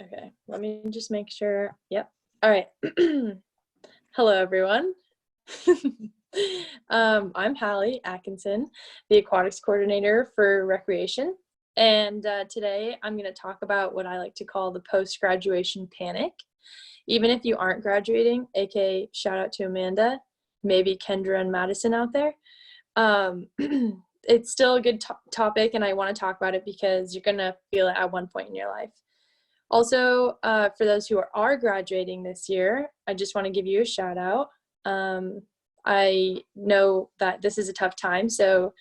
Okay, let me just make sure. Yep. All right. Hello, everyone. I'm Halley Atkinson, the Aquatics Coordinator for Recreation. And today I'm going to talk about what I like to call the post-graduation panic. Even if you aren't graduating, aka shout out to Amanda, maybe Kendra and Madison out there. It's still a good topic, and I want to talk about it because you're going to feel it at one point in your life. Also, for those who are graduating this year, I just want to give you a shout out. I know that this is a tough time, so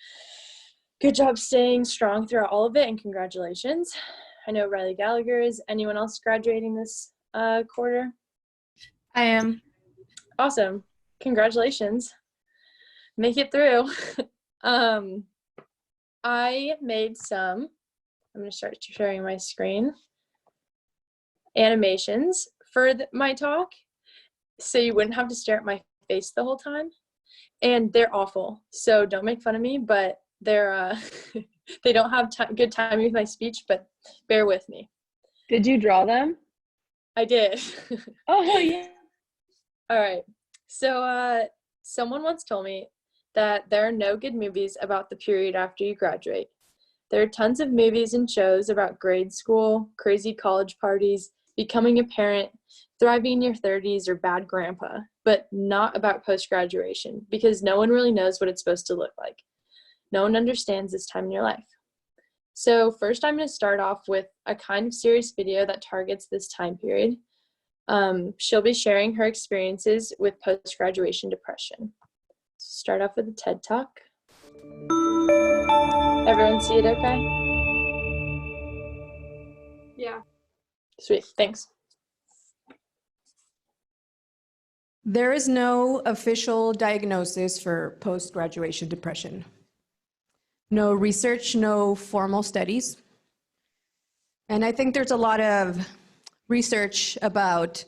good job staying strong throughout all of it, and congratulations. I know Riley Gallagher is. Anyone else graduating this quarter? I am. Awesome. Congratulations. Make it through. I made some, I'm going to start sharing my screen, animations for my talk, so you wouldn't have to stare at my face the whole time. And they're awful, so don't make fun of me, but they're they don't have good timing with my speech, but bear with me. Did you draw them? I did. Oh, yeah. All right. So someone once told me that there are no good movies about the period after you graduate. There are tons of movies and shows about grade school, crazy college parties, becoming a parent, thriving in your 30s, or bad grandpa, but not about post-graduation, because no one really knows what it's supposed to look like. No one understands this time in your life. So first, I'm going to start off with a kind of serious video that targets this time period. She'll be sharing her experiences with post-graduation depression. Start off with a TED Talk. Everyone see it okay? Yeah. Sweet, thanks. There is no official diagnosis for post-graduation depression. No research, no formal studies. And I think there's a lot of research about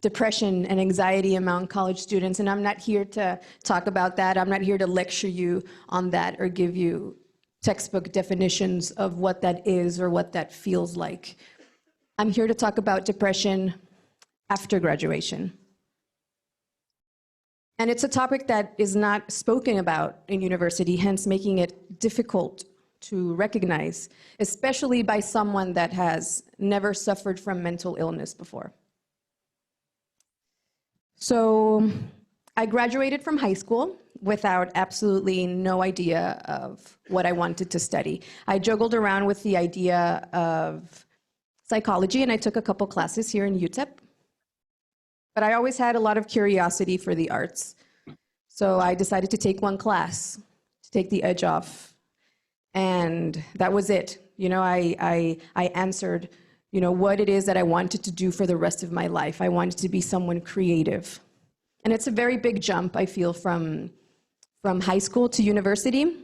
depression and anxiety among college students, and I'm not here to talk about that. I'm not here to lecture you on that or give you textbook definitions of what that is or what that feels like. I'm here to talk about depression after graduation. And it's a topic that is not spoken about in university, hence making it difficult to recognize, especially by someone that has never suffered from mental illness before. So I graduated from high school without absolutely no idea of what I wanted to study. I juggled around with the idea of psychology, and I took a couple classes here in UTEP. But I always had a lot of curiosity for the arts. So I decided to take one class to take the edge off. And that was it. You know, I answered, you know, what it is that I wanted to do for the rest of my life. I wanted to be someone creative. And it's a very big jump, I feel, from high school to university.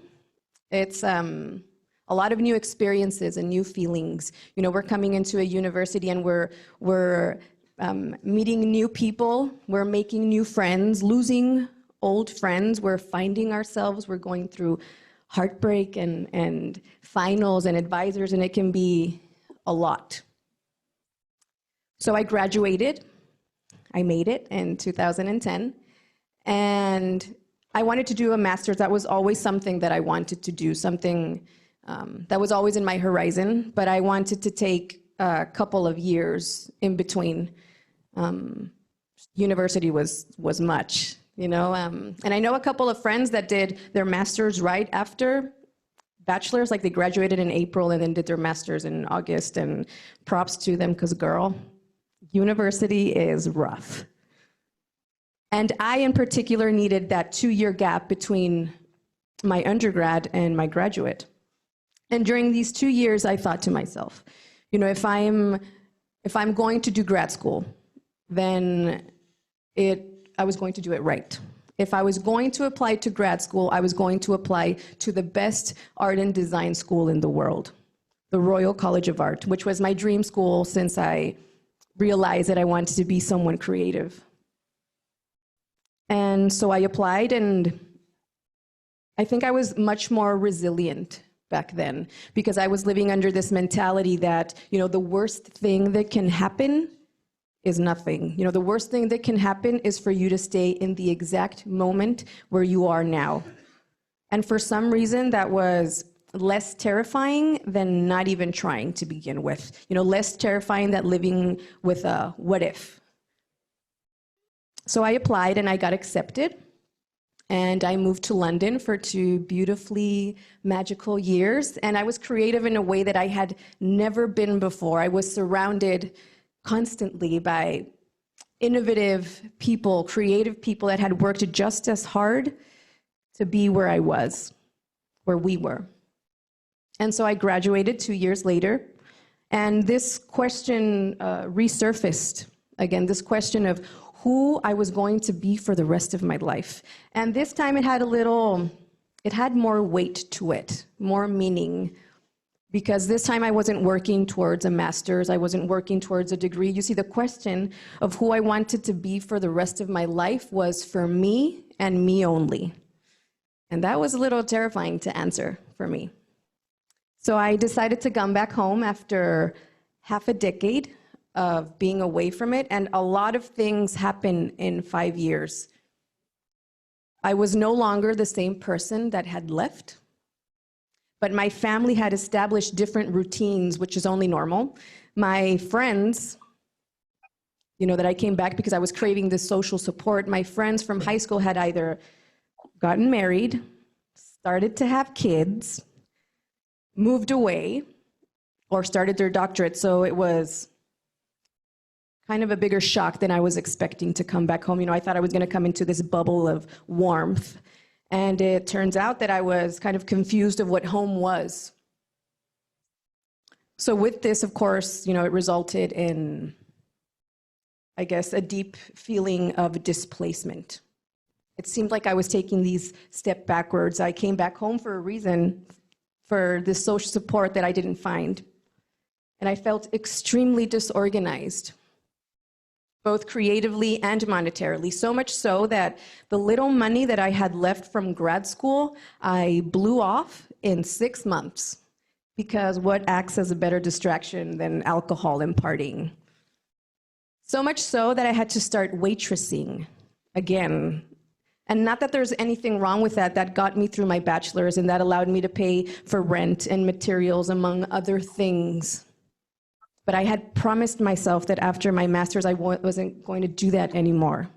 It's a lot of new experiences and new feelings. You know, we're coming into a university and we're meeting new people, we're making new friends, losing old friends, we're finding ourselves, we're going through heartbreak and finals and advisors, and it can be a lot. So I graduated, I made it in 2010, and I wanted to do a master's. That was always something that I wanted to do, something that was always in my horizon, but I wanted to take a couple of years in between. University was much, you know, and I know a couple of friends that did their master's right after bachelor's, like they graduated in April and then did their master's in August, and props to them, because girl, university is rough. And I in particular needed that 2-year gap between my undergrad and my graduate. And during these 2 years, I thought to myself, you know, if I'm going to do grad school, then I was going to do it right. If I was going to apply to grad school, I was going to apply to the best art and design school in the world, the Royal College of Art, which was my dream school since I realized that I wanted to be someone creative. And so I applied, and I think I was much more resilient back then, because I was living under this mentality that, the worst thing that can happen is nothing. The worst thing that can happen is for you to stay in the exact moment where you are now. And for some reason, that was less terrifying than not even trying to begin with. Less terrifying than living with a what if. So I applied and I got accepted. And I moved to London for 2 beautifully magical years. And I was creative in a way that I had never been before. I was surrounded constantly by innovative people, creative people that had worked just as hard to be where I was, where we were. And so I graduated 2 years later. And this question resurfaced again, this question of who I was going to be for the rest of my life. And this time it had more weight to it, more meaning, because this time I wasn't working towards a master's, I wasn't working towards a degree. You see, the question of who I wanted to be for the rest of my life was for me and me only. And that was a little terrifying to answer for me. So I decided to come back home after half a decade of being away from it, and a lot of things happened in 5 years. I was no longer the same person that had left, but my family had established different routines, which is only normal. My friends, that I came back because I was craving this social support, my friends from high school had either gotten married, started to have kids, moved away, or started their doctorate, so it was kind of a bigger shock than I was expecting to come back home. I thought I was going to come into this bubble of warmth. And it turns out that I was kind of confused of what home was. So with this, of course, it resulted in, I guess, a deep feeling of displacement. It seemed like I was taking these steps backwards. I came back home for a reason, for this social support that I didn't find. And I felt extremely disorganized, both creatively and monetarily, so much so that the little money that I had left from grad school, I blew off in 6 months, because what acts as a better distraction than alcohol and partying? So much so that I had to start waitressing again. And not that there's anything wrong with that. That got me through my bachelor's, and that allowed me to pay for rent and materials, among other things. But I had promised myself that after my master's, I wasn't going to do that anymore.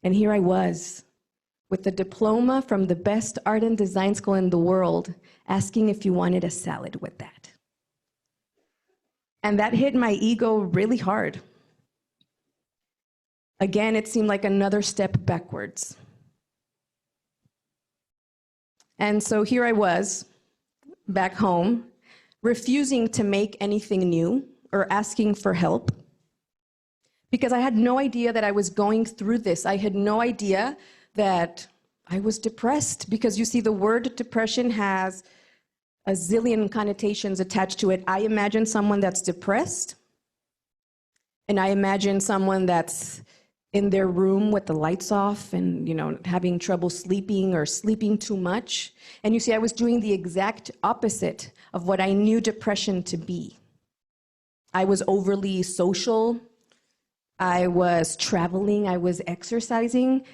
And here I was, with a diploma from the best art and design school in the world, asking if you wanted a salad with that. And that hit my ego really hard. Again, it seemed like another step backwards. And so here I was, back home, refusing to make anything new, or asking for help, because I had no idea that I was going through this. I had no idea that I was depressed, because you see, the word depression has a zillion connotations attached to it. I imagine someone that's depressed, and I imagine someone that's in their room with the lights off and having trouble sleeping or sleeping too much. And you see, I was doing the exact opposite of what I knew depression to be. I was overly social, I was traveling, I was exercising.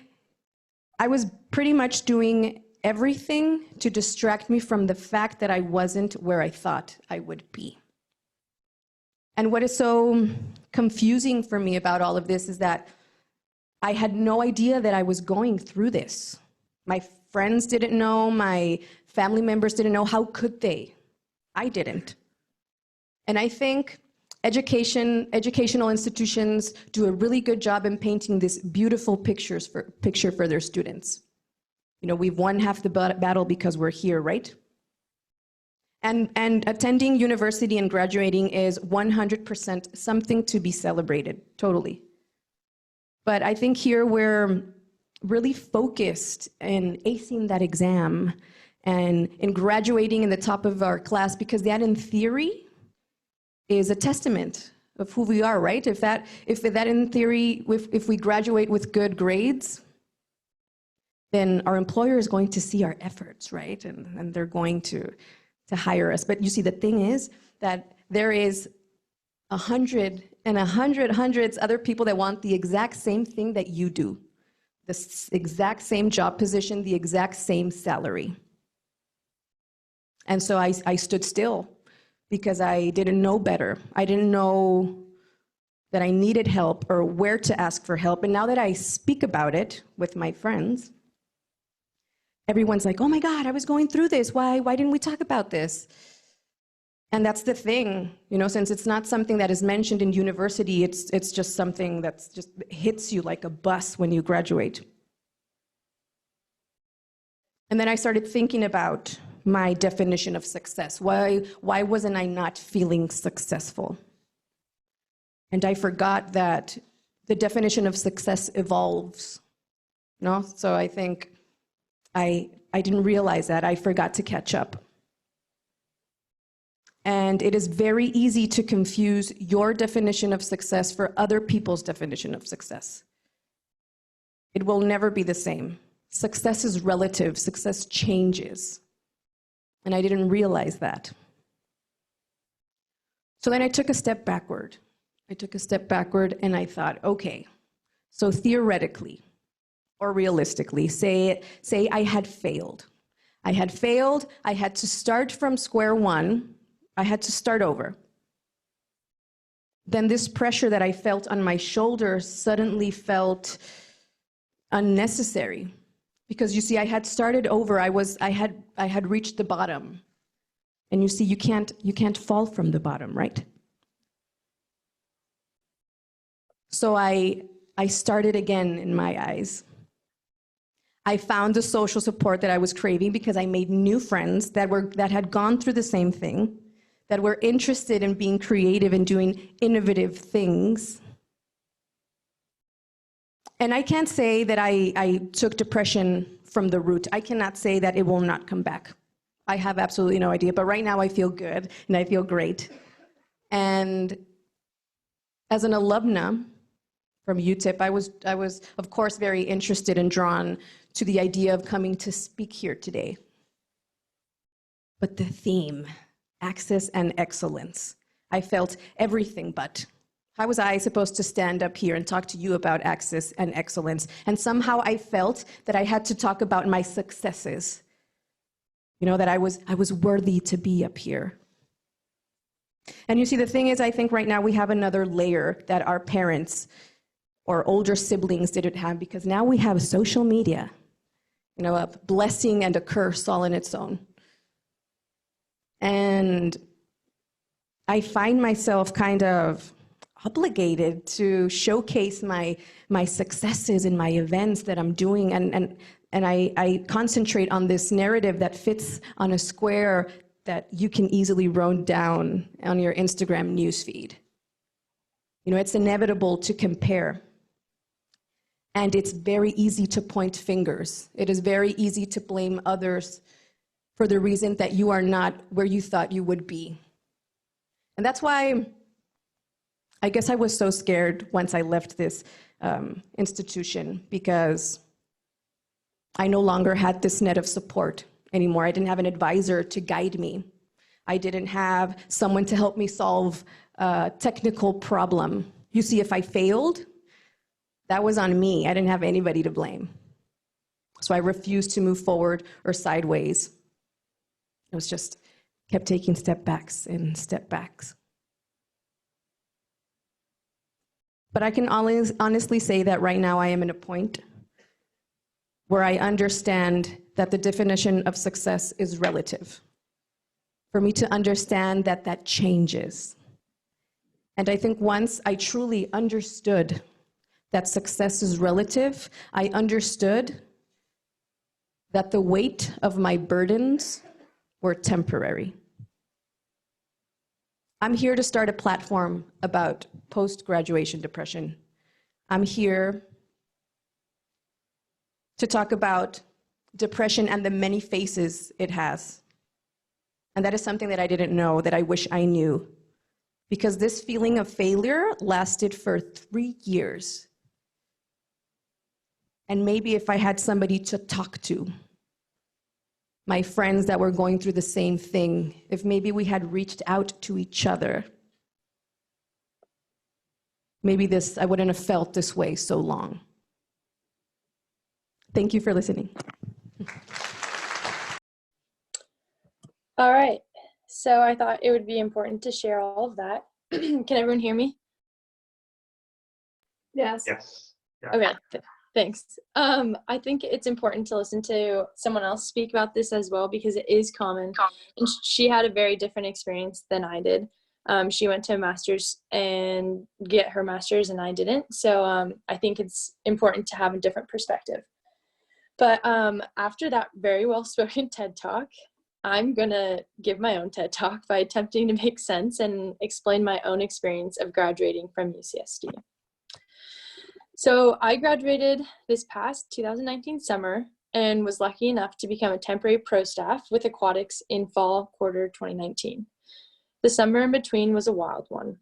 I was pretty much doing everything to distract me from the fact that I wasn't where I thought I would be. And what is so confusing for me about all of this is that I had no idea that I was going through this. My friends didn't know, my family members didn't know. How could they? I didn't. And I think educational institutions do a really good job in painting this beautiful picture for their students. We've won half the battle because we're here, right? And attending university and graduating is 100% something to be celebrated, totally. But I think here we're really focused in acing that exam and in graduating in the top of our class, because that, in theory, is a testament of who we are, right? If that in theory, if we graduate with good grades, then our employer is going to see our efforts, right? And they're going to to hire us. But you see, the thing is that there is 100 and 100 hundreds other people that want the exact same thing that you do, the exact same job position, the exact same salary. And so I stood still because I didn't know better. I didn't know that I needed help or where to ask for help. And now that I speak about it with my friends, everyone's like, oh my God, I was going through this. Why didn't we talk about this? And that's the thing, you know, since it's not something that is mentioned in university, it's just something that's just hits you like a bus when you graduate. And then I started thinking about my definition of success. Why wasn't I not feeling successful? And I forgot that the definition of success evolves, no? So I think I didn't realize that. I forgot to catch up. And it is very easy to confuse your definition of success for other people's definition of success. It will never be the same. Success is relative. Success changes. And I didn't realize that. So then I took a step backward. And I thought, okay, so theoretically or realistically, say I had failed. I had to start from square one. I had to start over. Then this pressure that I felt on my shoulders suddenly felt unnecessary. Because you see, I had started over. I had reached the bottom. And you see, you can't fall from the bottom, right? So I started again in my eyes. I found the social support that I was craving because I made new friends that had gone through the same thing, that were interested in being creative and doing innovative things. And I can't say that I took depression from the root. I cannot say that it will not come back. I have absolutely no idea, but right now I feel good and I feel great. And as an alumna from UTIP, I was of course very interested and drawn to the idea of coming to speak here today. But the theme, access and excellence, I felt everything but. How was I supposed to stand up here and talk to you about access and excellence? And somehow I felt that I had to talk about my successes. You know, that I was worthy to be up here. And you see, the thing is, I think right now we have another layer that our parents or older siblings didn't have, because now we have social media, you know, a blessing and a curse all in its own. And I find myself kind of obligated to showcase my successes in my events that I'm doing, and I concentrate on this narrative that fits on a square that you can easily run down on your Instagram newsfeed. You know, it's inevitable to compare. And it's very easy to point fingers. It is very easy to blame others for the reason that you are not where you thought you would be. And that's why I guess I was so scared once I left this institution, because I no longer had this net of support anymore. I didn't have an advisor to guide me. I didn't have someone to help me solve a technical problem. You see, if I failed, that was on me. I didn't have anybody to blame. So I refused to move forward or sideways. It was just kept taking step backs and step backs. But I can always honestly say that right now I am at a point where I understand that the definition of success is relative. For me to understand that that changes. And I think once I truly understood that success is relative, I understood that the weight of my burdens were temporary. I'm here to start a platform about post-graduation depression. I'm here to talk about depression and the many faces it has. And that is something that I didn't know, that I wish I knew. Because this feeling of failure lasted for 3 years. And maybe if I had somebody to talk to, my friends that were going through the same thing, if maybe we had reached out to each other, maybe I wouldn't have felt this way so long. Thank you for listening. All right. So I thought it would be important to share all of that. Can everyone hear me? Yes. Yes. Yeah. Okay, thanks. I think it's important to listen to someone else speak about this as well because it is common. And she had a very different experience than I did. She went to a master's and get her master's and I didn't. So I think it's important to have a different perspective. But after that very well-spoken TED Talk, I'm going to give my own TED Talk by attempting to make sense and explain my own experience of graduating from UCSD. So I graduated this past 2019 summer and was lucky enough to become a temporary pro staff with Aquatics in fall quarter 2019. The summer in between was a wild one.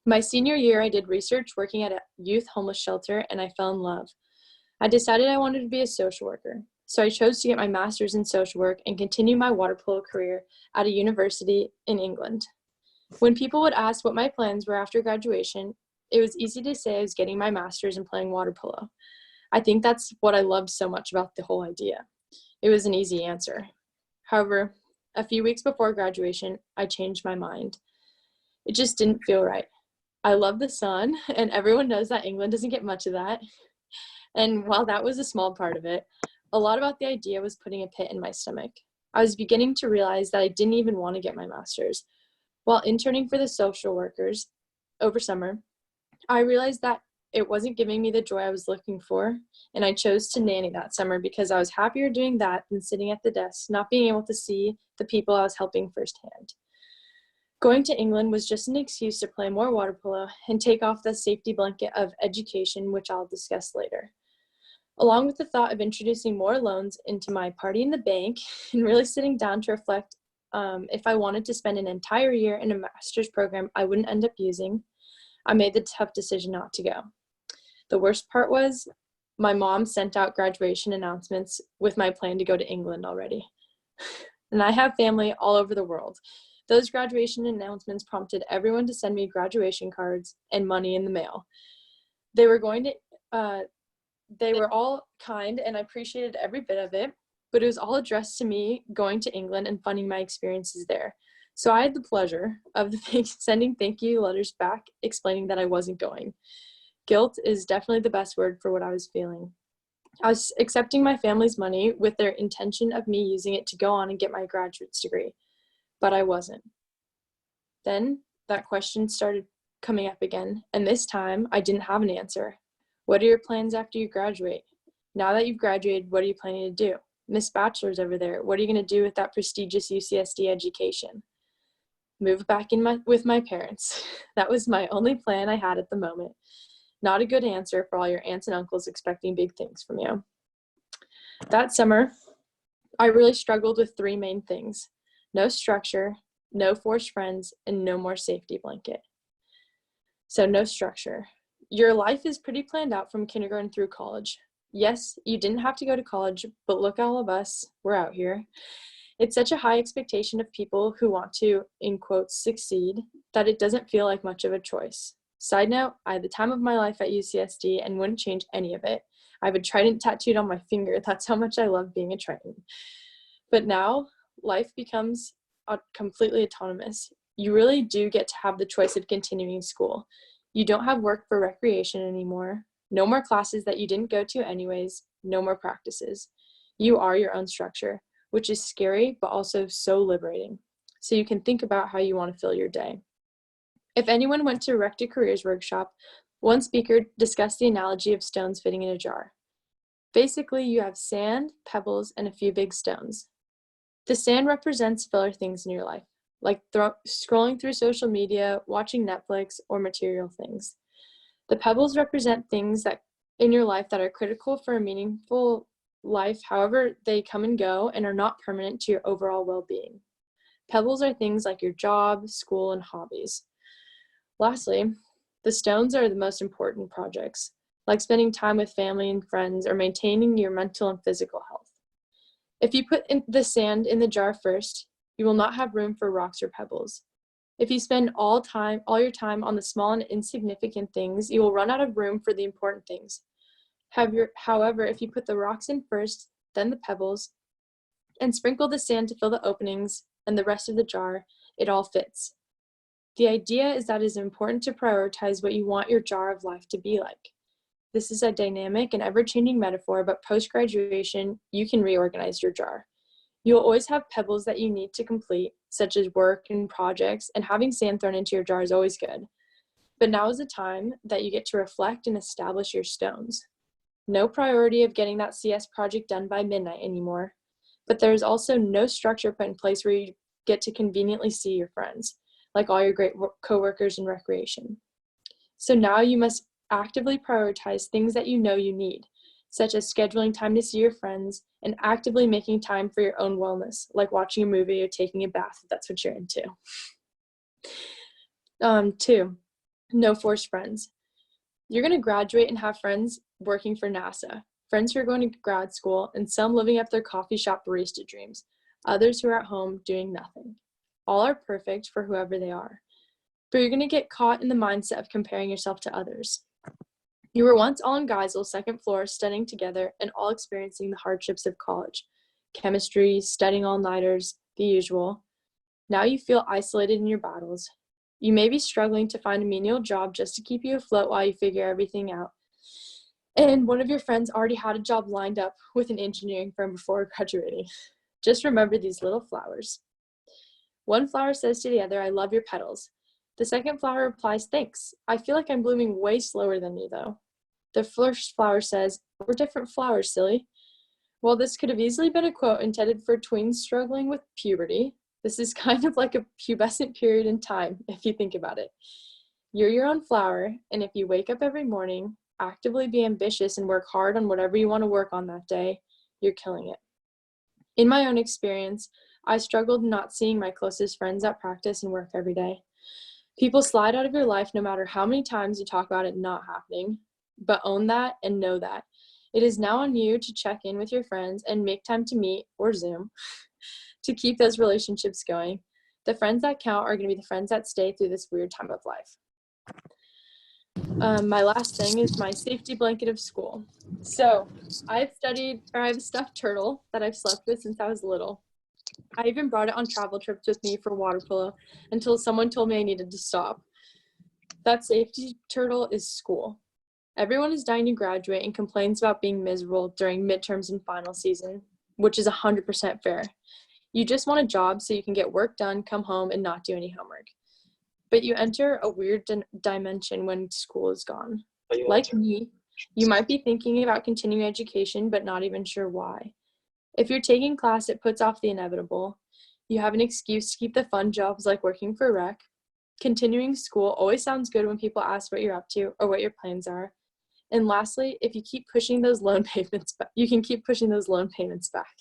My senior year, I did research working at a youth homeless shelter and I fell in love. I decided I wanted to be a social worker. So I chose to get my master's in social work and continue my water polo career at a university in England. When people would ask what my plans were after graduation, it was easy to say I was getting my master's and playing water polo. I think that's what I loved so much about the whole idea. It was an easy answer. However, a few weeks before graduation, I changed my mind. It just didn't feel right. I love the sun, and everyone knows that England doesn't get much of that. And while that was a small part of it, a lot about the idea was putting a pit in my stomach. I was beginning to realize that I didn't even want to get my master's. While interning for the social workers over summer, I realized that it wasn't giving me the joy I was looking for, and I chose to nanny that summer because I was happier doing that than sitting at the desk, not being able to see the people I was helping firsthand. Going to England was just an excuse to play more water polo and take off the safety blanket of education, which I'll discuss later. Along with the thought of introducing more loans into my party in the bank and really sitting down to reflect if I wanted to spend an entire year in a master's program I wouldn't end up using, I made the tough decision not to go. The worst part was my mom sent out graduation announcements with my plan to go to England already. And I have family all over the world. Those graduation announcements prompted everyone to send me graduation cards and money in the mail. They were all kind and I appreciated every bit of it, but it was all addressed to me going to England and funding my experiences there. So I had the pleasure of sending thank you letters back explaining that I wasn't going. Guilt is definitely the best word for what I was feeling. I was accepting my family's money with their intention of me using it to go on and get my graduate's degree, but I wasn't. Then that question started coming up again, and this time I didn't have an answer. What are your plans after you graduate? Now that you've graduated, what are you planning to do? Miss Bachelor's over there, what are you going to do with that prestigious UCSD education? Move back in with my parents. That was my only plan I had at the moment. Not a good answer for all your aunts and uncles expecting big things from you. That summer, I really struggled with three main things: no structure, no forced friends, and no more safety blanket. So no structure. Your life is pretty planned out from kindergarten through college. Yes, you didn't have to go to college, but look at all of us, we're out here. It's such a high expectation of people who want to, in quotes, succeed, that it doesn't feel like much of a choice. Side note, I had the time of my life at UCSD and wouldn't change any of it. I have a trident tattooed on my finger. That's how much I love being a trident. But now, life becomes completely autonomous. You really do get to have the choice of continuing school. You don't have work for recreation anymore. No more classes that you didn't go to anyways. No more practices. You are your own structure, which is scary, but also so liberating. So you can think about how you want to fill your day. If anyone went to a Rec to Careers workshop, one speaker discussed the analogy of stones fitting in a jar. Basically, you have sand, pebbles, and a few big stones. The sand represents filler things in your life, like scrolling through social media, watching Netflix, or material things. The pebbles represent things that in your life that are critical for a meaningful life, however they come and go and are not permanent to your overall well-being. Pebbles are things like your job, school, and hobbies. Lastly, the stones are the most important projects, like spending time with family and friends or maintaining your mental and physical health. If you put the sand in the jar first, you will not have room for rocks or pebbles. If you spend all your time on the small and insignificant things, you will run out of room for the important things. However, if you put the rocks in first, then the pebbles, and sprinkle the sand to fill the openings and the rest of the jar, it all fits. The idea is that it is important to prioritize what you want your jar of life to be like. This is a dynamic and ever-changing metaphor, but post-graduation, you can reorganize your jar. You'll always have pebbles that you need to complete, such as work and projects, and having sand thrown into your jar is always good. But now is the time that you get to reflect and establish your stones. No priority of getting that CS project done by midnight anymore, but there is also no structure put in place where you get to conveniently see your friends, like all your great coworkers in recreation. So now you must actively prioritize things that you know you need, such as scheduling time to see your friends and actively making time for your own wellness, like watching a movie or taking a bath if that's what you're into. 2, no forced friends. You're going to graduate and have friends working for NASA, friends who are going to grad school, and some living up their coffee shop barista dreams, others who are at home doing nothing. All are perfect for whoever they are, but you're going to get caught in the mindset of comparing yourself to others. You were once all in Geisel, second floor, studying together and all experiencing the hardships of college. Chemistry, studying all-nighters, the usual. Now you feel isolated in your battles. You may be struggling to find a menial job just to keep you afloat while you figure everything out. And one of your friends already had a job lined up with an engineering firm before graduating. Just remember these little flowers. One flower says to the other, "I love your petals." The second flower replies, "Thanks. I feel like I'm blooming way slower than you, though." The first flower says, "We're different flowers, silly." While this could have easily been a quote intended for tweens struggling with puberty, this is kind of like a pubescent period in time, if you think about it. You're your own flower, and if you wake up every morning, actively be ambitious and work hard on whatever you want to work on that day, you're killing it. In my own experience, I struggled not seeing my closest friends at practice and work every day. People slide out of your life no matter how many times you talk about it not happening, but own that and know that. It is now on you to check in with your friends and make time to meet or Zoom to keep those relationships going. The friends that count are going to be the friends that stay through this weird time of life. My last thing is my safety blanket of school. So I have a stuffed turtle that I've slept with since I was little. I even brought it on travel trips with me for water polo until someone told me I needed to stop. That safety turtle is school. Everyone is dying to graduate and complains about being miserable during midterms and final season, which is 100% fair. You just want a job so you can get work done, come home, and not do any homework. But you enter a weird dimension when school is gone. Like me, you might be thinking about continuing education, but not even sure why. If you're taking class, it puts off the inevitable. You have an excuse to keep the fun jobs like working for rec. Continuing school always sounds good when people ask what you're up to or what your plans are. And lastly, if you keep pushing those loan payments back, you can keep pushing those loan payments back.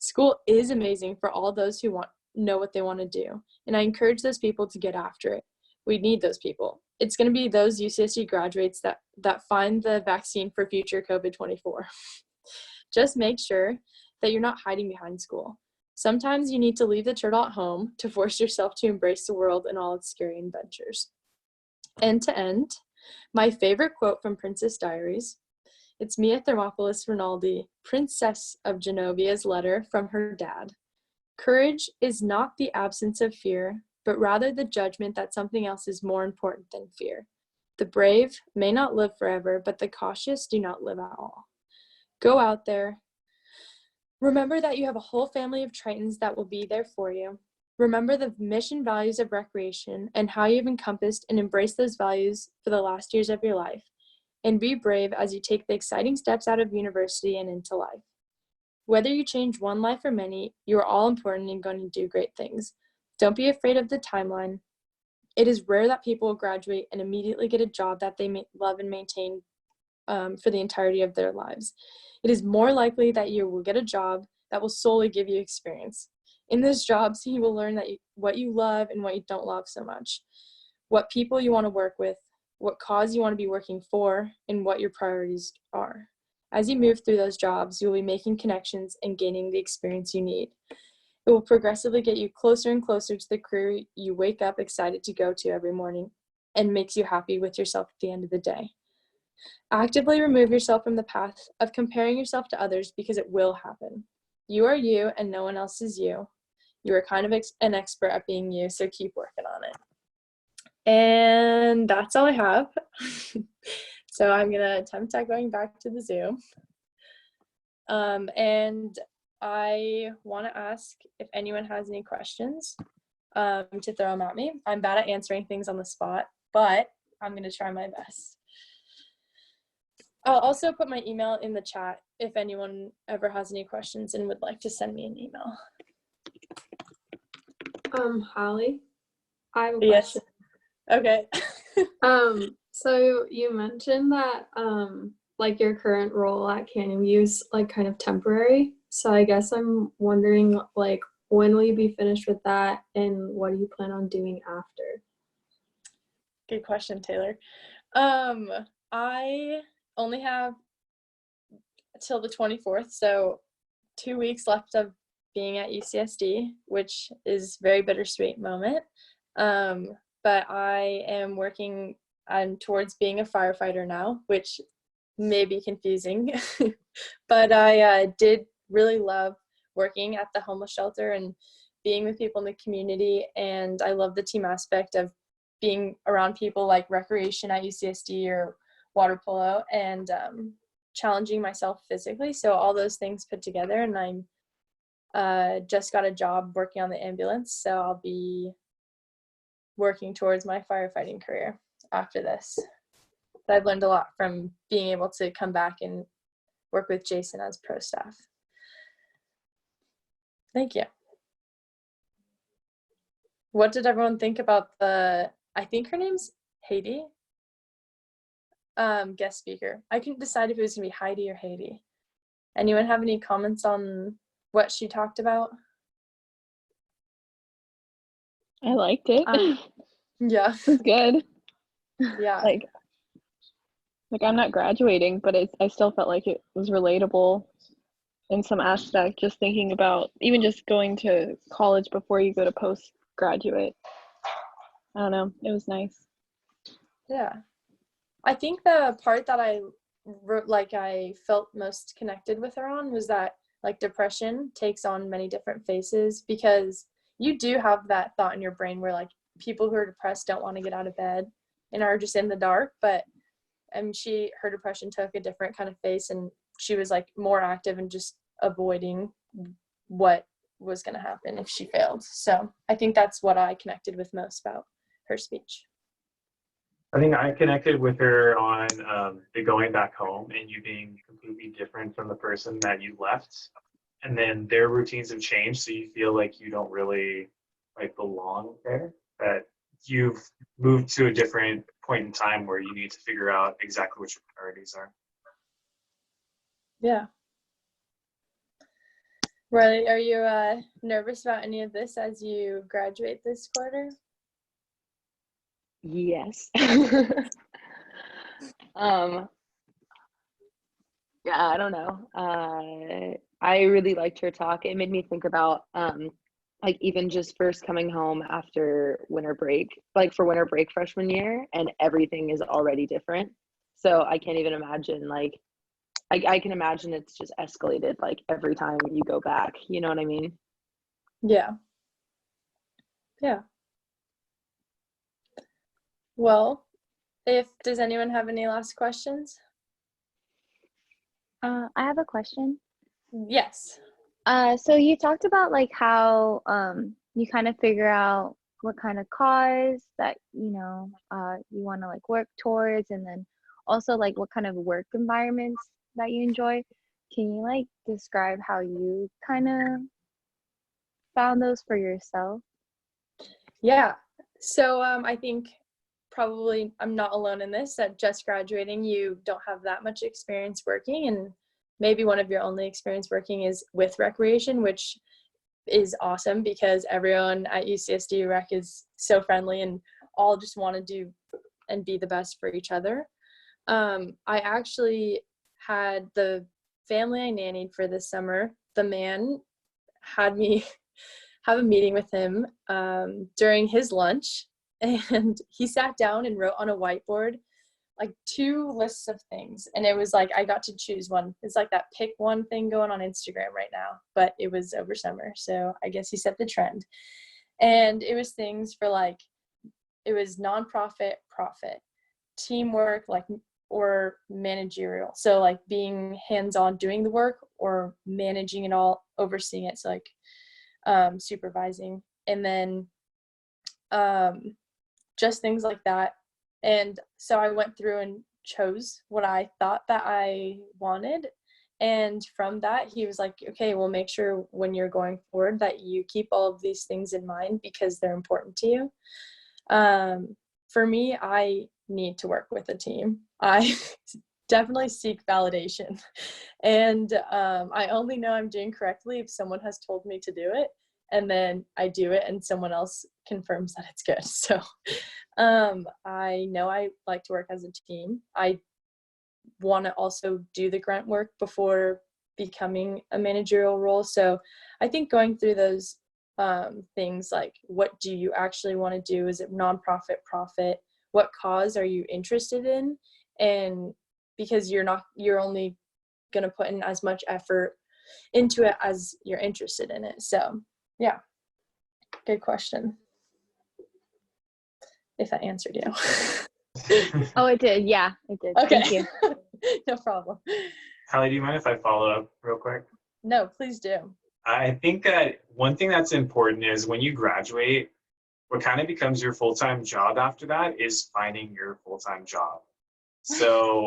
School is amazing for all those who know what they want to do, and I encourage those people to get after it. We need those people. It's going to be those UCSD graduates that find the vaccine for future COVID-24. Just make sure that you're not hiding behind school. Sometimes you need to leave the turtle at home to force yourself to embrace the world and all its scary adventures. And to end, my favorite quote from Princess Diaries. It's Mia Thermopolis Rinaldi, Princess of Genovia's letter from her dad. Courage is not the absence of fear, but rather the judgment that something else is more important than fear. The brave may not live forever, but the cautious do not live at all. Go out there. Remember that you have a whole family of Tritons that will be there for you. Remember the mission values of recreation and how you've encompassed and embraced those values for the last years of your life. And be brave as you take the exciting steps out of university and into life. Whether you change one life or many, you are all important and going to do great things. Don't be afraid of the timeline. It is rare that people will graduate and immediately get a job that they love and maintain for the entirety of their lives. It is more likely that you will get a job that will solely give you experience. In those jobs, you will learn what you love and what you don't love so much, what people you want to work with, what cause you want to be working for, and what your priorities are. As you move through those jobs, you'll be making connections and gaining the experience you need. It will progressively get you closer and closer to the career you wake up excited to go to every morning and makes you happy with yourself at the end of the day. Actively remove yourself from the path of comparing yourself to others because it will happen. You are you and no one else is you. You are kind of an expert at being you, so keep working on it. And that's all I have. So I'm going to attempt at going back to the Zoom. And I want to ask if anyone has any questions to throw them at me. I'm bad at answering things on the spot, but I'm going to try my best. I'll also put my email in the chat if anyone ever has any questions and would like to send me an email. Holly, I have a Yes. question. Okay. So you mentioned that like your current role at Canyon View is like kind of temporary. So I guess I'm wondering, like, when will you be finished with that and what do you plan on doing after? Good question, Taylor. I only have till the 24th, so 2 weeks left of being at UCSD, which is a very bittersweet moment. But I am working towards being a firefighter now, which may be confusing. But I did really love working at the homeless shelter and being with people in the community, and I love the team aspect of being around people like recreation at UCSD or water polo, and challenging myself physically. So all those things put together, and I'm just got a job working on the ambulance, so I'll be working towards my firefighting career after this. But I've learned a lot from being able to come back and work with Jason as pro staff. Thank you. What did everyone think about I think her name's Haiti, guest speaker? I couldn't decide if it was gonna be Heidi or Haiti. Anyone have any comments on what she talked about? I liked it. Yeah. It was good. Yeah. Like I'm not graduating, but I still felt like it was relatable in some aspect, just thinking about even just going to college before you go to postgraduate. I don't know, it was nice. Yeah. I think the part that I felt most connected with her on was that like depression takes on many different faces, because you do have that thought in your brain where like people who are depressed don't want to get out of bed and are just in the dark, but her depression took a different kind of face, and she was like more active and just avoiding what was going to happen if she failed. So I think that's what I connected with most about her speech. I think I connected with her on the going back home and you being completely different from the person that you left. And then their routines have changed, so you feel like you don't really like belong there, that you've moved to a different point in time where you need to figure out exactly what your priorities are. Yeah. Riley, are you nervous about any of this as you graduate this quarter? Yes. Yeah, I don't know. I really liked her talk. It made me think about like even just first coming home after winter break, like for winter break freshman year, and everything is already different. So I can't even imagine, like I can imagine it's just escalated like every time you go back, you know what I mean? Yeah. Yeah. Well, does anyone have any last questions? I have a question. Yes. So you talked about like how you kind of figure out what kind of cause that you want to like work towards, and then also like what kind of work environments that you enjoy. Can you like describe how you kind of found those for yourself? Yeah. So I think probably I'm not alone in this, that just graduating, you don't have that much experience working, and maybe one of your only experience working is with recreation, which is awesome because everyone at UCSD Rec is so friendly and all just want to do and be the best for each other. I actually had the family I nannied for this summer. The man had me have a meeting with him during his lunch, and he sat down and wrote on a whiteboard like 2 lists of things, and it was like I got to choose one. It's like that pick one thing going on Instagram right now, but it was over summer, so I guess he set the trend. And it was things for like, it was nonprofit, profit, teamwork, like, or managerial, so like being hands-on doing the work or managing it all, overseeing it, so like supervising, and then just things like that. And so I went through and chose what I thought that I wanted, and from that he was like, okay, well, make sure when you're going forward that you keep all of these things in mind because they're important to you. For me, I need to work with a team. I definitely seek validation, and I only know I'm doing correctly if someone has told me to do it, and then I do it and someone else confirms that it's good. So I know I like to work as a team. I want to also do the grunt work before becoming a managerial role. So I think going through those things, like, what do you actually want to do? Is it nonprofit, profit? What cause are you interested in? And because you're only going to put in as much effort into it as you're interested in it. So yeah, good question. If that answered you. Oh, it did. Yeah, it did. Okay. Thank you. No problem. Hallie, do you mind if I follow up real quick? No, please do. I think that one thing that's important is when you graduate, what kind of becomes your full-time job after that is finding your full-time job. So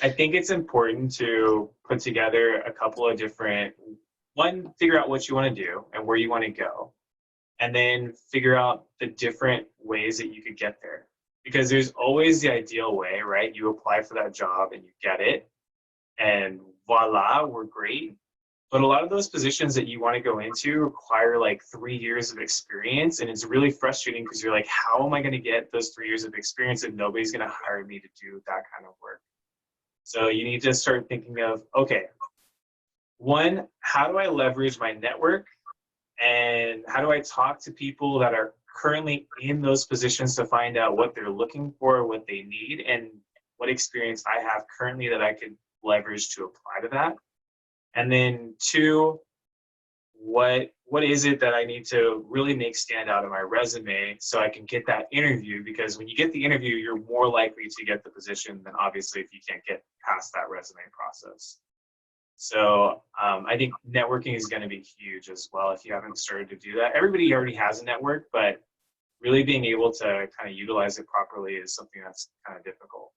I think it's important to put together a couple of different, one, figure out what you want to do and where you want to go, and then figure out the different ways that you could get there. Because there's always the ideal way, right? You apply for that job and you get it, and voila, we're great. But a lot of those positions that you want to go into require like 3 years of experience, and it's really frustrating because you're like, how am I going to get those 3 years of experience if nobody's going to hire me to do that kind of work? So you need to start thinking of, okay, one, how do I leverage my network, and how do I talk to people that are currently in those positions to find out what they're looking for, what they need, and what experience I have currently that I could leverage to apply to that. And then 2, what is it that I need to really make stand out in my resume so I can get that interview? Because when you get the interview, you're more likely to get the position than obviously if you can't get past that resume process. So I think networking is going to be huge as well if you haven't started to do that. Everybody already has a network, but really being able to kind of utilize it properly is something that's kind of difficult.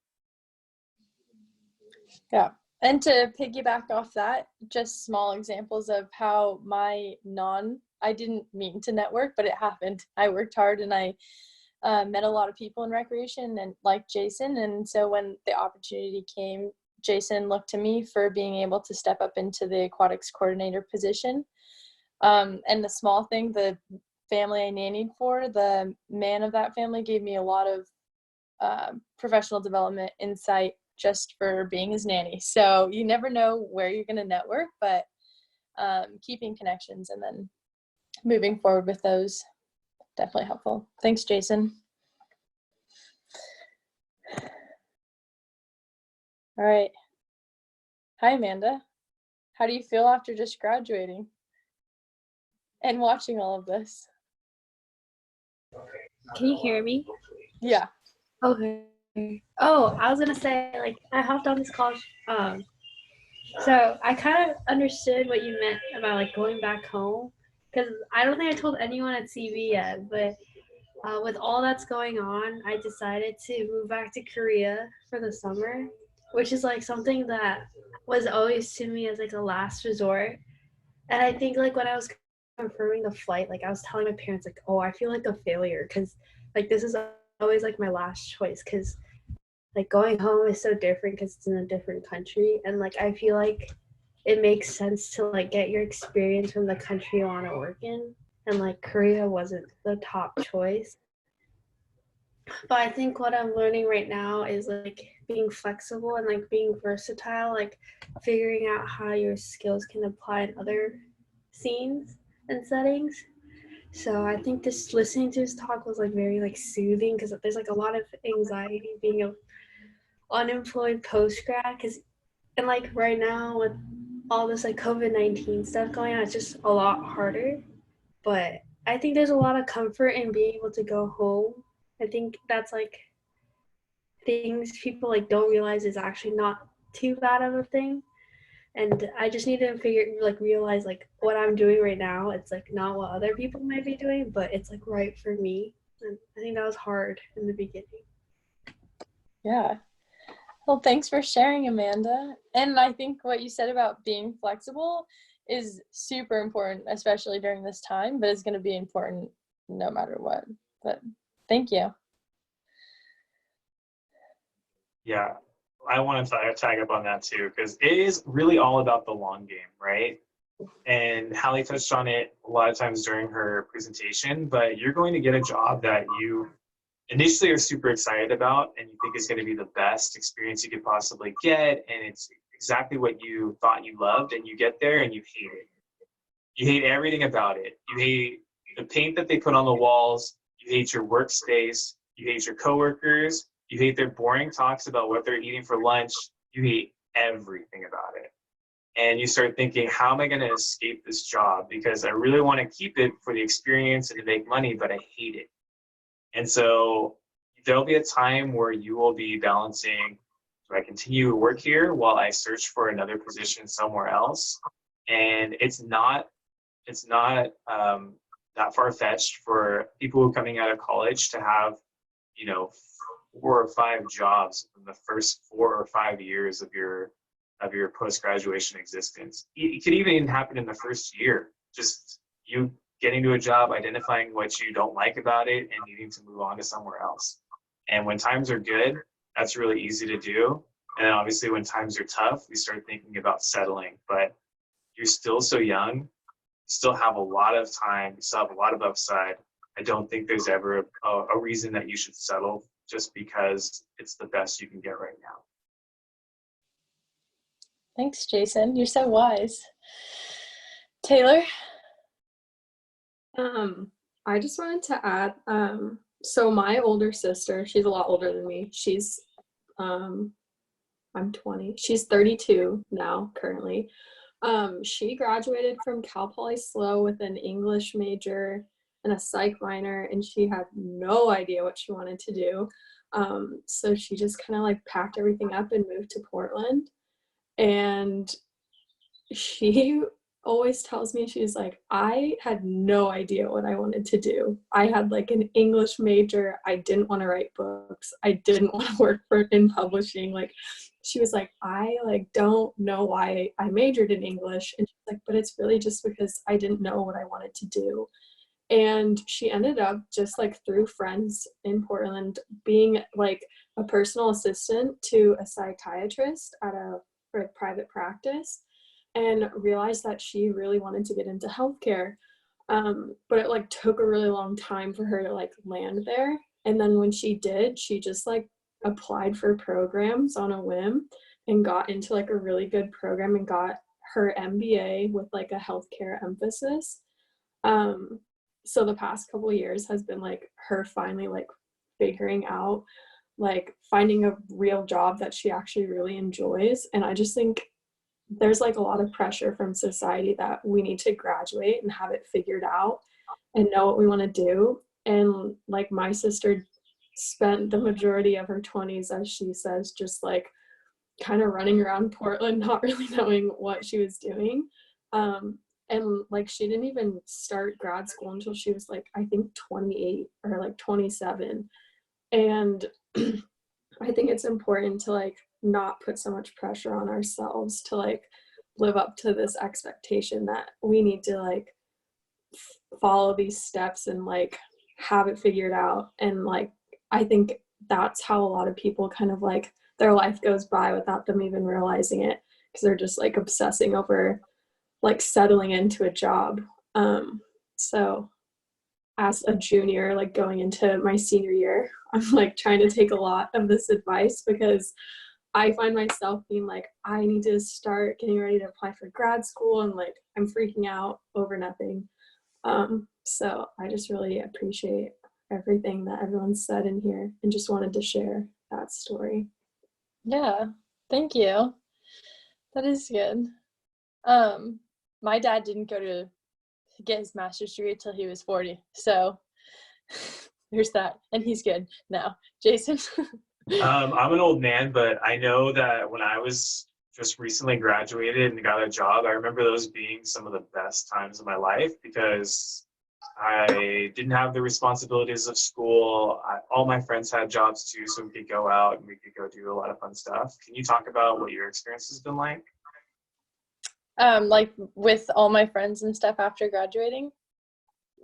Yeah. And to piggyback off that, just small examples of how I didn't mean to network, but it happened. I worked hard and I met a lot of people in recreation and like Jason. And so when the opportunity came, Jason looked to me for being able to step up into the aquatics coordinator position. And the small thing, the family I nannied for, the man of that family gave me a lot of professional development insight just for being his nanny. So you never know where you're going to network, but keeping connections and then moving forward with those, definitely helpful. Thanks, Jason. All right. Hi, Amanda. How do you feel after just graduating and watching all of this? Can you hear me? Yeah. Okay. Oh, I was gonna say, like, I hopped on this call. So I kind of understood what you meant about like going back home, because I don't think I told anyone at CV yet. But with all that's going on, I decided to move back to Korea for the summer, which is like something that was always to me as like a last resort. And I think like when I was confirming the flight, like I was telling my parents like, oh, I feel like a failure because like this is always like my last choice, because like going home is so different because it's in a different country, and like I feel like it makes sense to like get your experience from the country you want to work in, and like Korea wasn't the top choice. But I think what I'm learning right now is like being flexible and like being versatile, like figuring out how your skills can apply in other scenes and settings. So I think just listening to his talk was like very like soothing, because there's like a lot of anxiety being a unemployed post grad, because and like right now with all this like COVID-19 stuff going on, it's just a lot harder. But I think there's a lot of comfort in being able to go home. I think that's like things people like don't realize is actually not too bad of a thing. And I just need to realize like what I'm doing right now, it's like not what other people might be doing, but it's like right for me. And I think that was hard in the beginning. Yeah. Well, thanks for sharing, Amanda. And I think what you said about being flexible is super important, especially during this time, but it's going to be important no matter what. But thank you. Yeah, I want to tag up on that too, because it is really all about the long game, right? And Hallie touched on it a lot of times during her presentation, but you're going to get a job that you initially are super excited about and you think is going to be the best experience you could possibly get, and it's exactly what you thought you loved, and you get there and you hate it. You hate everything about it. You hate the paint that they put on the walls. You hate your workspace. You hate your coworkers. You hate their boring talks about what they're eating for lunch. You hate everything about it. And you start thinking, how am I going to escape this job? Because I really want to keep it for the experience and to make money, but I hate it. And so there'll be a time where you will be balancing, do I continue to work here while I search for another position somewhere else? And it's not that far-fetched for people who are coming out of college to have, 4 or 5 jobs in the first 4 or 5 years of your post-graduation existence. It could even happen in the first year, just you getting to a job, identifying what you don't like about it, and needing to move on to somewhere else. And when times are good, that's really easy to do. And then obviously when times are tough, we start thinking about settling. But you're still so young, you still have a lot of time, you still have a lot of upside. I don't think there's ever a reason that you should settle just because it's the best you can get right now. Thanks, Jason. You're so wise. Taylor? I just wanted to add, so my older sister, she's a lot older than me. She's, I'm 20. She's 32 now, currently. She graduated from Cal Poly SLO with an English major and a psych minor, and she had no idea what she wanted to do. So she just kind of like packed everything up and moved to Portland. And she always tells me, she's like, I had no idea what I wanted to do. I had like an English major. I didn't want to write books. I didn't want to work in publishing. Like, she was like, I like don't know why I majored in English. And she's like, but it's really just because I didn't know what I wanted to do. And she ended up just like through friends in Portland being like a personal assistant to a psychiatrist at a private practice, and realized that she really wanted to get into healthcare. But it like took a really long time for her to like land there. And then when she did, she just like applied for programs on a whim and got into like a really good program and got her MBA with like a healthcare emphasis. So the past couple of years has been like her finally like figuring out, like finding a real job that she actually really enjoys. And I just think there's like a lot of pressure from society that we need to graduate and have it figured out and know what we want to do. And like my sister spent the majority of her 20s, as she says, just like kind of running around Portland, not really knowing what she was doing. And like she didn't even start grad school until she was like, I think 28 or like 27. And I think it's important to like not put so much pressure on ourselves to like live up to this expectation that we need to like follow these steps and like have it figured out. And like I think that's how a lot of people kind of like their life goes by without them even realizing it, because they're just like obsessing over like settling into a job. So as a junior, like going into my senior year, I'm like trying to take a lot of this advice because I find myself being like, I need to start getting ready to apply for grad school, and like I'm freaking out over nothing. So I just really appreciate everything that everyone said in here and just wanted to share that story. Yeah, thank you. That is good. My dad didn't go to get his master's degree till he was 40, so there's that, and he's good now. Jason? I'm an old man, but I know that when I was just recently graduated and got a job, I remember those being some of the best times of my life because I didn't have the responsibilities of school. All my friends had jobs too, so we could go out and we could go do a lot of fun stuff. Can you talk about what your experience has been like? Like with all my friends and stuff after graduating?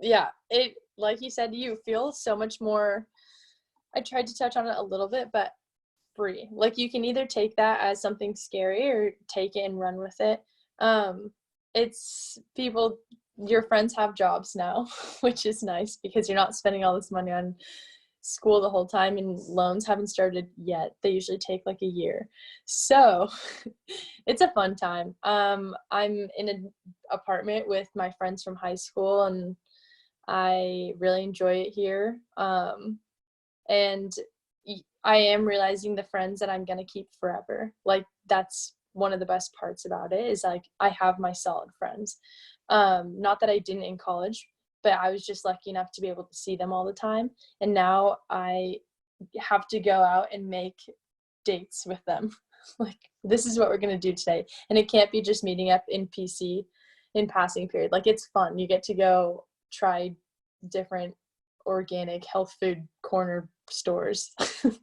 Yeah, it, like you said, you feel so much more, I tried to touch on it a little bit, but free. Like you can either take that as something scary or take it and run with it. It's people, your friends have jobs now, which is nice because you're not spending all this money on school the whole time, and loans haven't started yet. They usually take like a year. So it's a fun time. I'm in an apartment with my friends from high school, and I really enjoy it here. And I am realizing the friends that I'm going to keep forever. Like that's one of the best parts about it, is like I have my solid friends. Not that I didn't in college, but I was just lucky enough to be able to see them all the time. And now I have to go out and make dates with them. Like, this is what we're going to do today. And it can't be just meeting up in PC in passing period. Like, it's fun. You get to go try different organic health food corner stores. So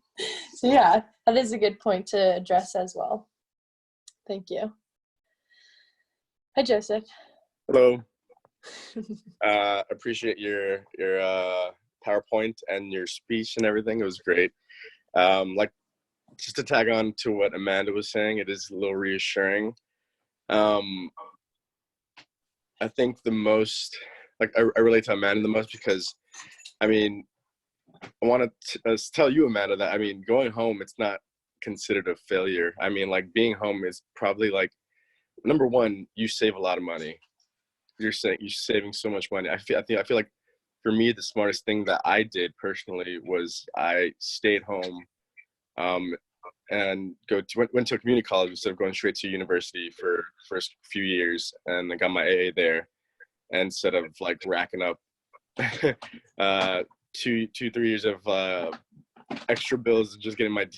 yeah, that is a good point to address as well. Thank you. Hi, Joseph. Hello. Appreciate your PowerPoint and your speech and everything. It was great. Like, just to tag on to what Amanda was saying, it is a little reassuring. I think the most, like, I relate to Amanda the most because, I mean, I want to tell you, Amanda, that, I mean, going home, it's not considered a failure. I mean, like, being home is probably, like, number one, you save a lot of money. You're saving so much money. I feel like for me, the smartest thing that I did personally was I stayed home and went to a community college instead of going straight to university for the first few years, and I got my AA there instead of like racking up 3 years of extra bills and just getting my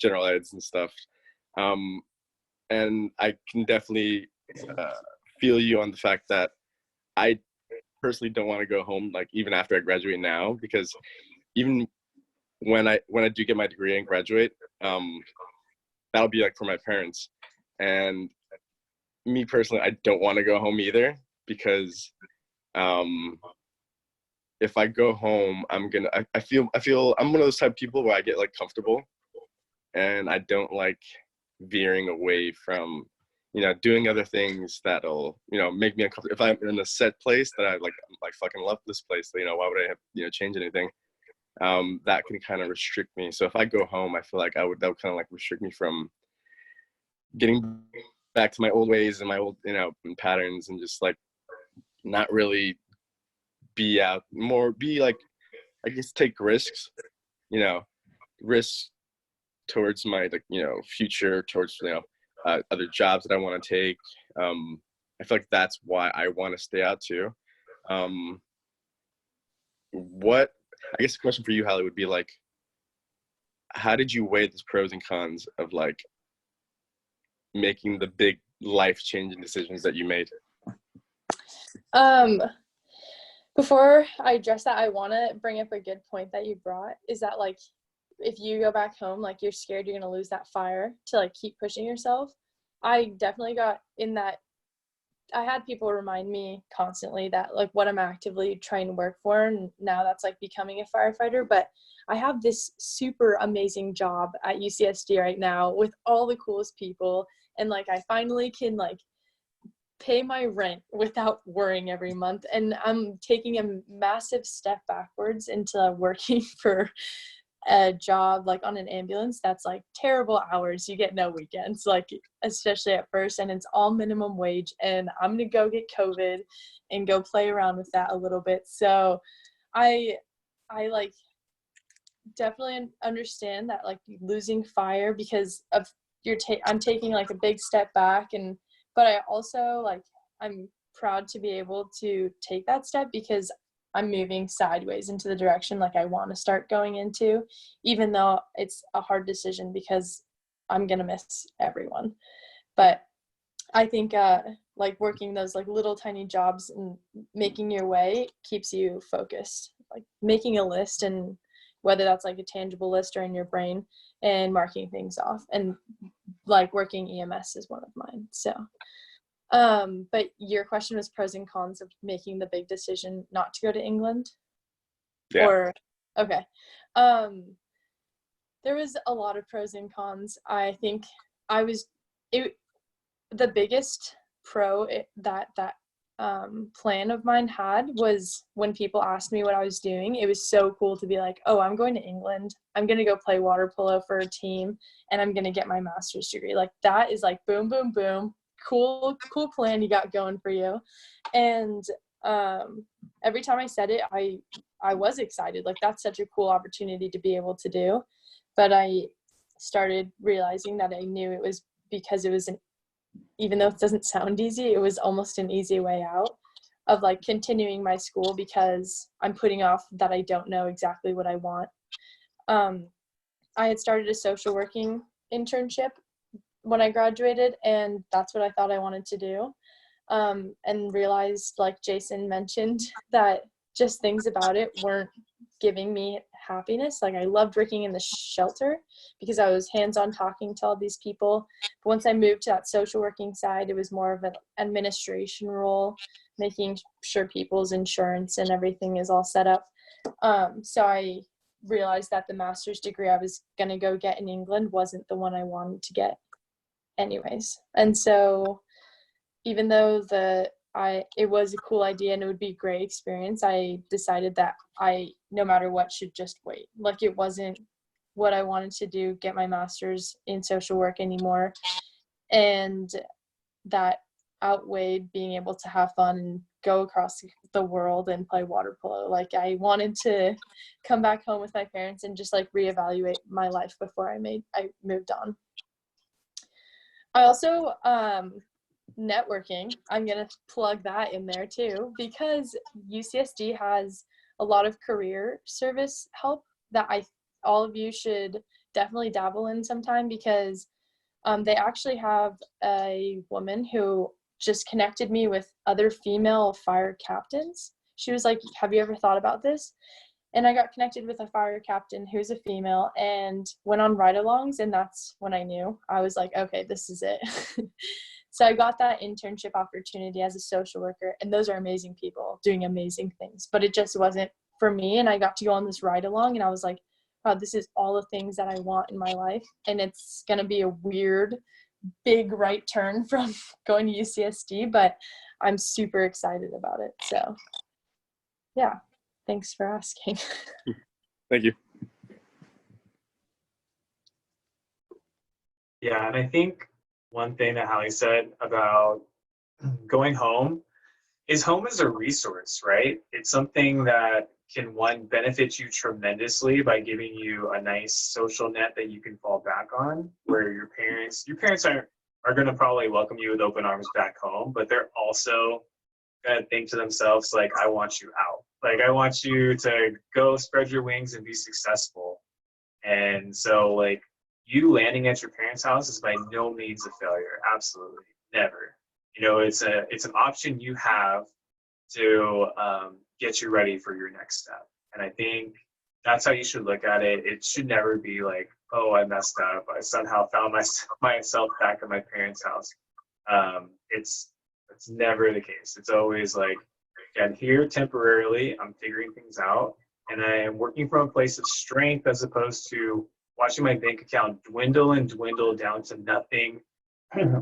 general eds and stuff. And I can definitely feel you on the fact that I personally don't want to go home, like, even after I graduate now, because even when I do get my degree and graduate, that'll be like for my parents. And me personally, I don't want to go home either, because if I go home, I feel I'm one of those type of people where I get like comfortable, and I don't like veering away from, doing other things that'll, make me uncomfortable. If I'm in a set place that I like fucking love this place, why would I have, change anything? That can kind of restrict me. So if I go home, I feel like that would kind of like restrict me from getting back to my old ways and my old, patterns, and just like not really be like, I guess, take risks, risks towards my, like, future, towards, other jobs that I want to take. I feel like that's why I want to stay out too. I guess the question for you, Halley, would be like, how did you weigh the pros and cons of like making the big life-changing decisions that you made? Before I address that, I want to bring up a good point that you brought, is that like, if you go back home, like, you're scared you're going to lose that fire to like keep pushing yourself. I definitely got in that. I had people remind me constantly that like what I'm actively trying to work for, and now that's like becoming a firefighter. But I have this super amazing job at UCSD right now with all the coolest people, and like I finally can like pay my rent without worrying every month. And I'm taking a massive step backwards into working for a job like on an ambulance that's like terrible hours. You get no weekends, like especially at first, and it's all minimum wage. And I'm gonna go get COVID and go play around with that a little bit. So I like definitely understand that, like losing fire because of I'm taking like a big step back, and but I also like I'm proud to be able to take that step because I'm moving sideways into the direction like I want to start going into, even though it's a hard decision because I'm gonna miss everyone. But I think like working those like little tiny jobs and making your way keeps you focused, like making a list, and whether that's like a tangible list or in your brain, and marking things off, and like working EMS is one of mine. So but your question was pros and cons of making the big decision not to go to England? Yeah. Or okay. There was a lot of pros and cons. I think the biggest that plan of mine had was when people asked me what I was doing. It was so cool to be like, oh, I'm going to England. I'm going to go play water polo for a team, and I'm going to get my master's degree. Like that is like boom, boom, boom. Cool plan you got going for you. And every time I said it, I was excited. Like that's such a cool opportunity to be able to do. But I started realizing that I knew it was because it was even though it doesn't sound easy, it was almost an easy way out of like continuing my school because I'm putting off that I don't know exactly what I want. I had started a social working internship when I graduated, and that's what I thought I wanted to do, and realized, like Jason mentioned, that just things about it weren't giving me happiness. Like I loved working in the shelter because I was hands-on talking to all these people. But once I moved to that social working side, it was more of an administration role, making sure people's insurance and everything is all set up. So I realized that the master's degree I was going to go get in England wasn't the one I wanted to get anyways. And so even though it was a cool idea and it would be a great experience, I decided that I, no matter what, should just wait. Like it wasn't what I wanted to do, get my master's in social work anymore. And that outweighed being able to have fun and go across the world and play water polo. Like I wanted to come back home with my parents and just like reevaluate my life before I moved on. I also, networking, I'm going to plug that in there too, because UCSD has a lot of career service help that all of you should definitely dabble in sometime, because they actually have a woman who just connected me with other female fire captains. She was like, have you ever thought about this? And I got connected with a fire captain who's a female and went on ride-alongs, and that's when I knew. I was like, okay, this is it. So I got that internship opportunity as a social worker, and those are amazing people doing amazing things, but it just wasn't for me. And I got to go on this ride-along, and I was like, wow, this is all the things that I want in my life. And it's going to be a weird, big right turn from going to UCSD, but I'm super excited about it. So yeah. Thanks for asking. Thank you. Yeah, and I think one thing that Halley said about going home is home is a resource, right? It's something that can, one, benefit you tremendously by giving you a nice social net that you can fall back on, where your parents are going to probably welcome you with open arms back home, but they're also going to think to themselves, like, I want you out. Like, I want you to go spread your wings and be successful. And so, like, you landing at your parents' house is by no means a failure. Absolutely never. You know, it's an option you have to get you ready for your next step. And I think that's how you should look at it. It should never be like, oh, I messed up. I somehow found myself back at my parents' house. It's never the case. It's always like, I'm here temporarily, I'm figuring things out, and I am working from a place of strength as opposed to watching my bank account dwindle and dwindle down to nothing,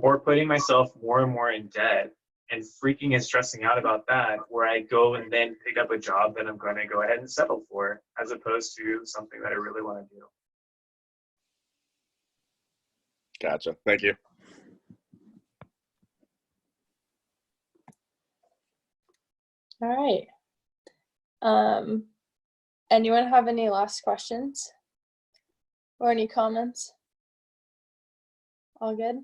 or putting myself more and more in debt and freaking and stressing out about that, where I go and then pick up a job that I'm going to go ahead and settle for, as opposed to something that I really want to do. Gotcha. Thank you. All right. Anyone have any last questions or any comments? All good?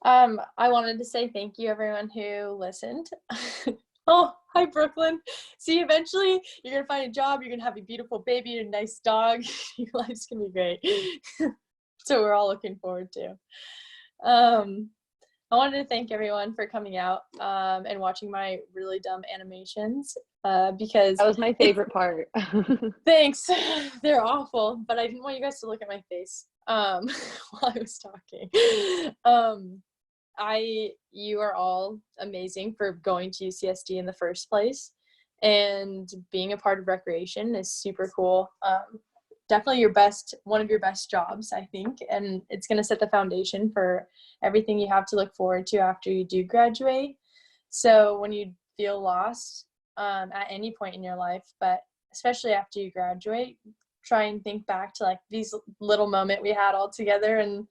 I wanted to say thank you everyone who listened. Oh, hi Brooklyn. See, eventually you're gonna find a job, you're gonna have a beautiful baby, a nice dog. Your life's gonna be great. So we're all looking forward to. I wanted to thank everyone for coming out and watching my really dumb animations because That was my favorite part. thanks. They're awful, but I didn't want you guys to look at my face while I was talking. You are all amazing for going to UCSD in the first place, and being a part of recreation is super cool. Definitely one of your best jobs, I think, and it's going to set the foundation for everything you have to look forward to after you do graduate. So when you feel lost at any point in your life, but especially after you graduate, try and think back to like these little moments we had all together, and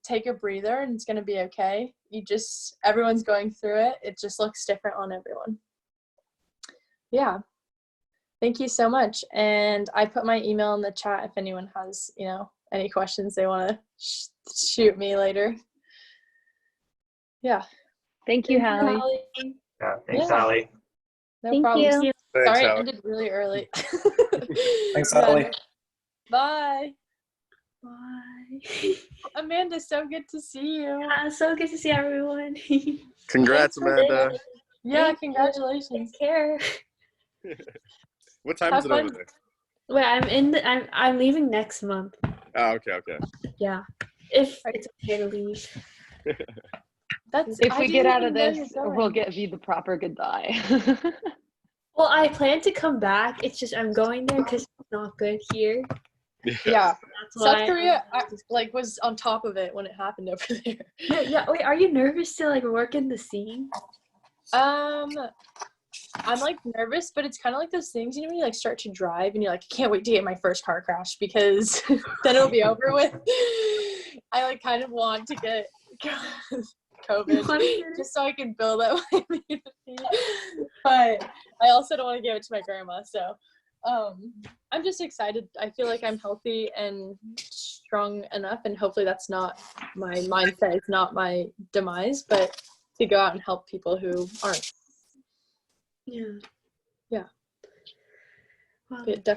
take a breather, and it's going to be okay. Everyone's going through it. It just looks different on everyone. Yeah. Thank you so much. And I put my email in the chat if anyone has, any questions they want to shoot me later. Yeah. Thank you, Halley. Yeah, thanks, Halley. No Thank problem. you. Thanks, Sorry, it Halley. ended really early. Thanks, Halley. Bye. Bye. Amanda, so good to see you. So good to see everyone. Congrats, Thanks for Amanda. being- Yeah, Thank you. congratulations. Take care. What time Have is it over fun. there? Wait, I'm leaving next month. Oh, okay. Yeah. If it's okay to leave. If I we didn't get out even of know this, you're we'll going. give you the proper goodbye. Well, I plan to come back. It's just I'm going there because it's not good here. Yeah. That's why. South Korea was on top of it when it happened over there. Yeah. Wait, are you nervous to like work in the scene? I'm like nervous, but it's kind of like those things, when you like start to drive and you're like, I can't wait to get my first car crash because then it'll be over with. I like kind of want to get COVID just so I can build up my immunity. But I also don't want to give it to my grandma. So I'm just excited. I feel like I'm healthy and strong enough, and hopefully that's not my mindset. It's not my demise, but to go out and help people who aren't. Yeah. Yeah. Wow. It definitely